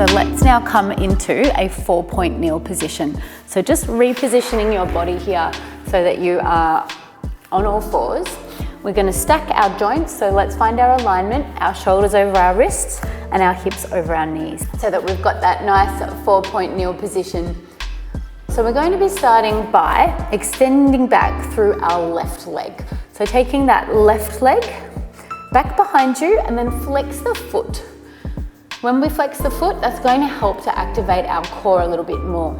So let's now come into a 4-point kneel position. So just repositioning your body here so that you are on all fours. We're going to stack our joints, so let's find our alignment, our shoulders over our wrists and our hips over our knees, so that we've got that nice 4-point kneel position. So we're going to be starting by extending back through our left leg. So taking that left leg back behind you and then flex the foot. When we flex the foot, that's going to help to activate our core a little bit more.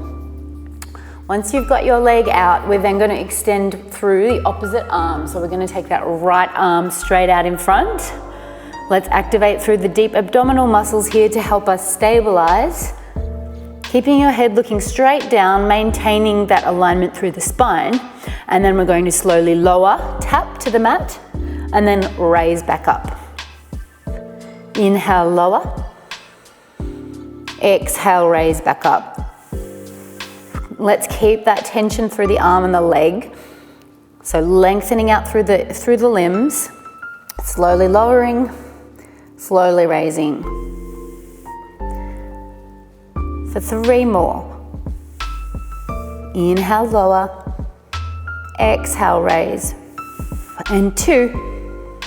Once you've got your leg out, we're then going to extend through the opposite arm. So we're going to take that right arm straight out in front. Let's activate through the deep abdominal muscles here to help us stabilize. Keeping your head looking straight down, maintaining that alignment through the spine. And then we're going to slowly lower, tap to the mat, and then raise back up. Inhale, lower. Exhale, raise back up. Let's keep that tension through the arm and the leg. So lengthening out through the limbs, slowly lowering, slowly raising. For 3 more. Inhale, lower. Exhale, raise. And 2.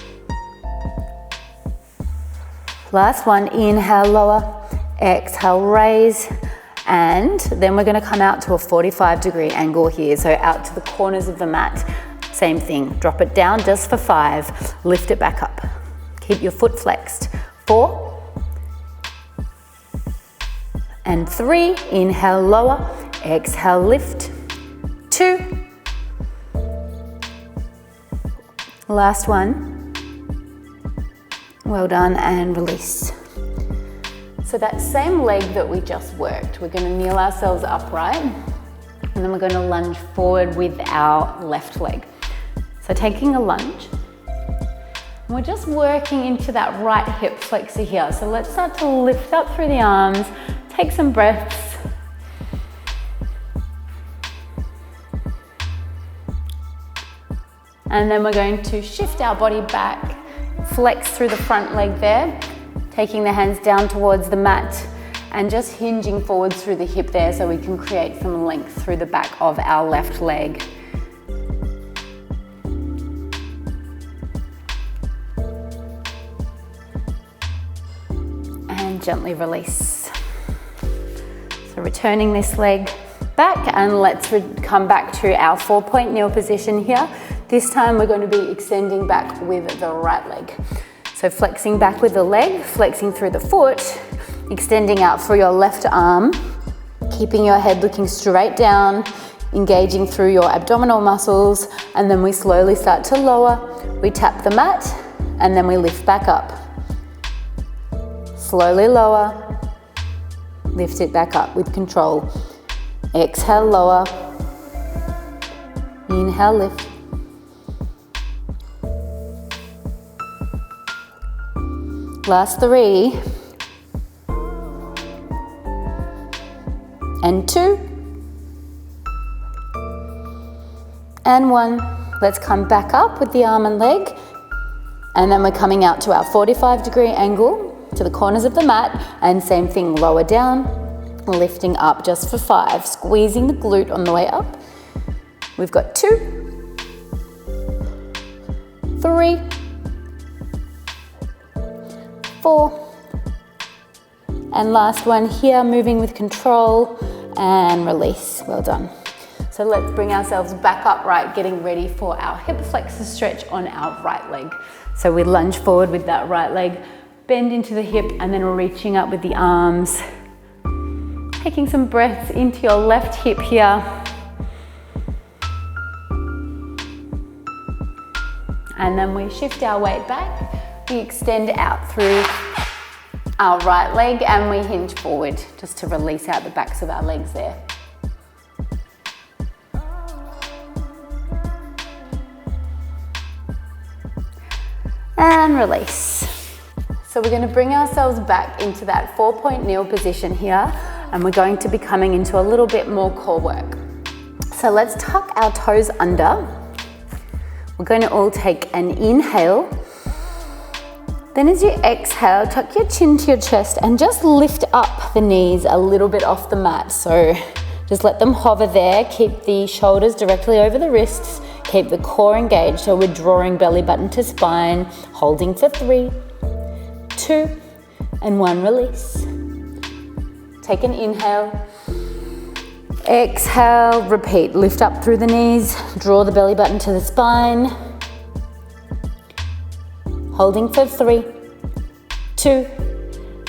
Last one, inhale, lower. Exhale, raise. And then we're going to come out to a 45-degree angle here. So out to the corners of the mat. Same thing. Drop it down just for 5. Lift it back up. Keep your foot flexed. 4. And 3. Inhale, lower. Exhale, lift. 2. Last one. Well done, and release. So that same leg that we just worked, we're going to kneel ourselves upright and then we're going to lunge forward with our left leg. So taking a lunge, and we're just working into that right hip flexor here. So let's start to lift up through the arms, take some breaths. And then we're going to shift our body back, flex through the front leg there. Taking the hands down towards the mat and just hinging forwards through the hip there so we can create some length through the back of our left leg. And gently release. So returning this leg back, and let's come back to our 4-point kneel position here. This time we're going to be extending back with the right leg. So flexing back with the leg, flexing through the foot, extending out for your left arm, keeping your head looking straight down, engaging through your abdominal muscles, and then we slowly start to lower. We tap the mat, and then we lift back up. Slowly lower, lift it back up with control. Exhale, lower. Inhale, lift. Last 3. And 2. And 1. Let's come back up with the arm and leg. And then we're coming out to our 45-degree angle to the corners of the mat. And same thing, lower down, lifting up just for 5. Squeezing the glute on the way up. We've got 2. 3. 4, and last one here, moving with control and release. Well done. So let's bring ourselves back upright, getting ready for our hip flexor stretch on our right leg. So we lunge forward with that right leg, bend into the hip, and then we're reaching up with the arms. Taking some breaths into your left hip here. And then we shift our weight back. We extend out through our right leg and we hinge forward just to release out the backs of our legs there. And release. So we're going to bring ourselves back into that 4-point kneel position here, and we're going to be coming into a little bit more core work. So let's tuck our toes under. We're going to all take an inhale. Then as you exhale, tuck your chin to your chest and just lift up the knees a little bit off the mat. So just let them hover there. Keep the shoulders directly over the wrists. Keep the core engaged. So we're drawing belly button to spine, holding for 3, 2, and 1, release. Take an inhale. Exhale, repeat. Lift up through the knees, draw the belly button to the spine. Holding for 3, 2,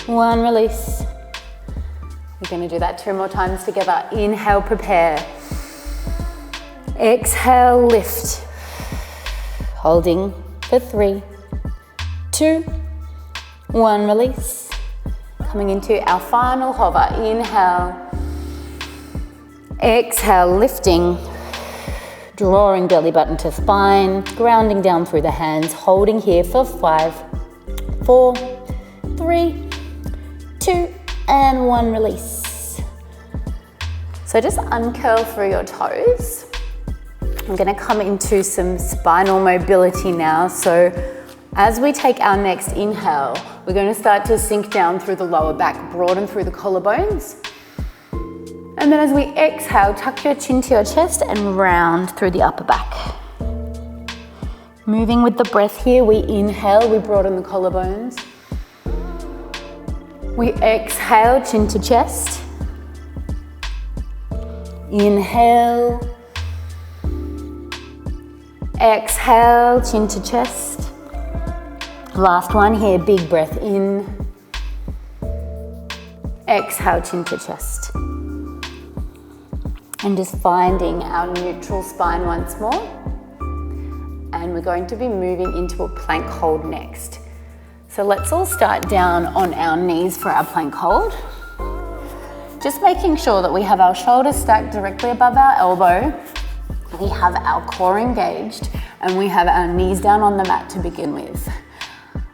1, release. We're going to do that 2 more times together. Inhale, prepare. Exhale, lift. Holding for 3, 2, 1, release. Coming into our final hover. Inhale. Exhale, lifting. Drawing belly button to spine, grounding down through the hands, holding here for 5, 4, 3, 2, and 1, release. So just uncurl through your toes. I'm going to come into some spinal mobility now. So as we take our next inhale, we're going to start to sink down through the lower back, broaden through the collarbones. And then as we exhale, tuck your chin to your chest and round through the upper back. Moving with the breath here, we inhale, we broaden the collarbones. We exhale, chin to chest. Inhale. Exhale, chin to chest. Last one here, big breath in. Exhale, chin to chest. And just finding our neutral spine once more. And we're going to be moving into a plank hold next. So let's all start down on our knees for our plank hold. Just making sure that we have our shoulders stacked directly above our elbow. We have our core engaged and we have our knees down on the mat to begin with.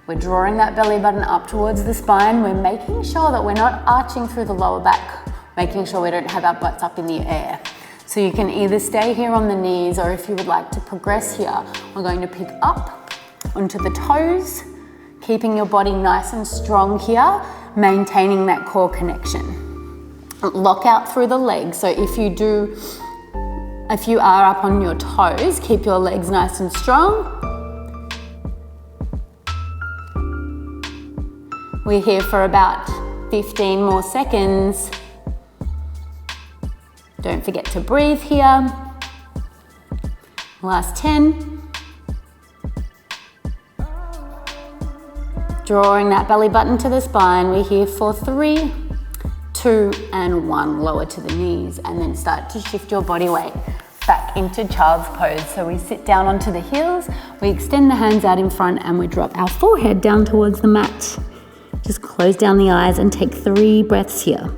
We're drawing that belly button up towards the spine. We're making sure that we're not arching through the lower back, making sure we don't have our butts up in the air. So you can either stay here on the knees, or if you would like to progress here, we're going to pick up onto the toes, keeping your body nice and strong here, maintaining that core connection. Lock out through the legs. So if you are up on your toes, keep your legs nice and strong. We're here for about 15 more seconds. Don't forget to breathe here. Last 10. Drawing that belly button to the spine. We're here for 3, 2, and 1. Lower to the knees and then start to shift your body weight back into child's pose. So we sit down onto the heels, we extend the hands out in front and we drop our forehead down towards the mat. Just close down the eyes and take 3 breaths here.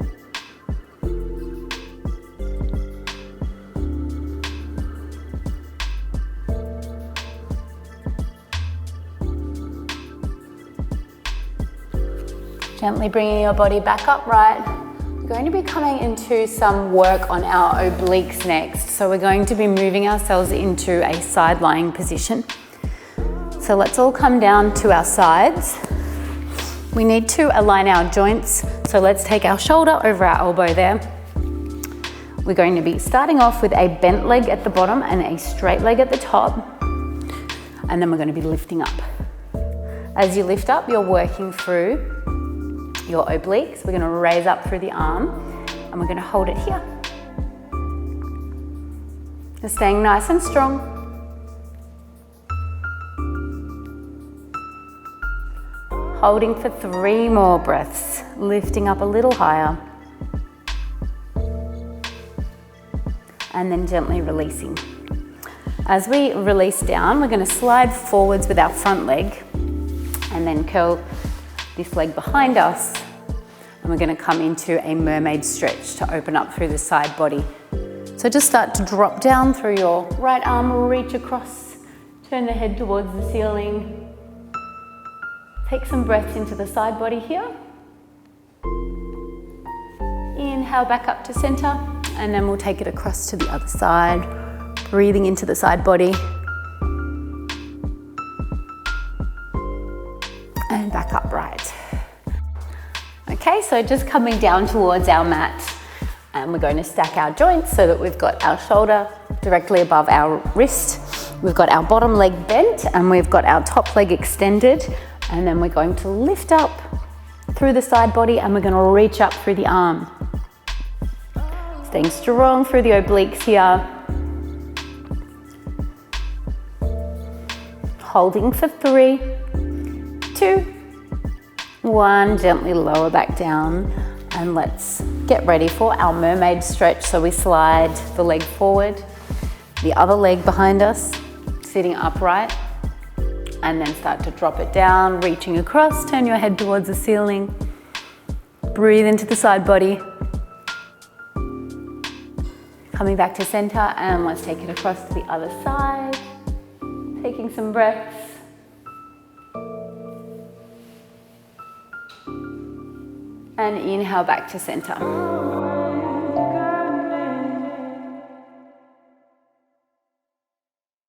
Gently bringing your body back upright. We're going to be coming into some work on our obliques next. So we're going to be moving ourselves into a side lying position. So let's all come down to our sides. We need to align our joints. So let's take our shoulder over our elbow there. We're going to be starting off with a bent leg at the bottom and a straight leg at the top. And then we're going to be lifting up. As you lift up, you're working through your obliques. We're going to raise up through the arm and we're going to hold it here. Just staying nice and strong. Holding for 3 more breaths, lifting up a little higher. And then gently releasing. As we release down, we're going to slide forwards with our front leg and then curl this leg behind us, and we're going to come into a mermaid stretch to open up through the side body. So just start to drop down through your right arm, reach across, turn the head towards the ceiling. Take some breaths into the side body here. Inhale back up to center, and then we'll take it across to the other side, breathing into the side body. and back upright. Okay, so just coming down towards our mat, and we're going to stack our joints so that we've got our shoulder directly above our wrist. We've got our bottom leg bent and we've got our top leg extended, and then we're going to lift up through the side body and we're going to reach up through the arm. Staying strong through the obliques here. Holding for 3, 2, 1, gently lower back down, and let's get ready for our mermaid stretch. So we slide the leg forward, the other leg behind us, sitting upright, and then start to drop it down, reaching across, turn your head towards the ceiling, breathe into the side body, coming back to center, and let's take it across to the other side, taking some breaths. And inhale back to center.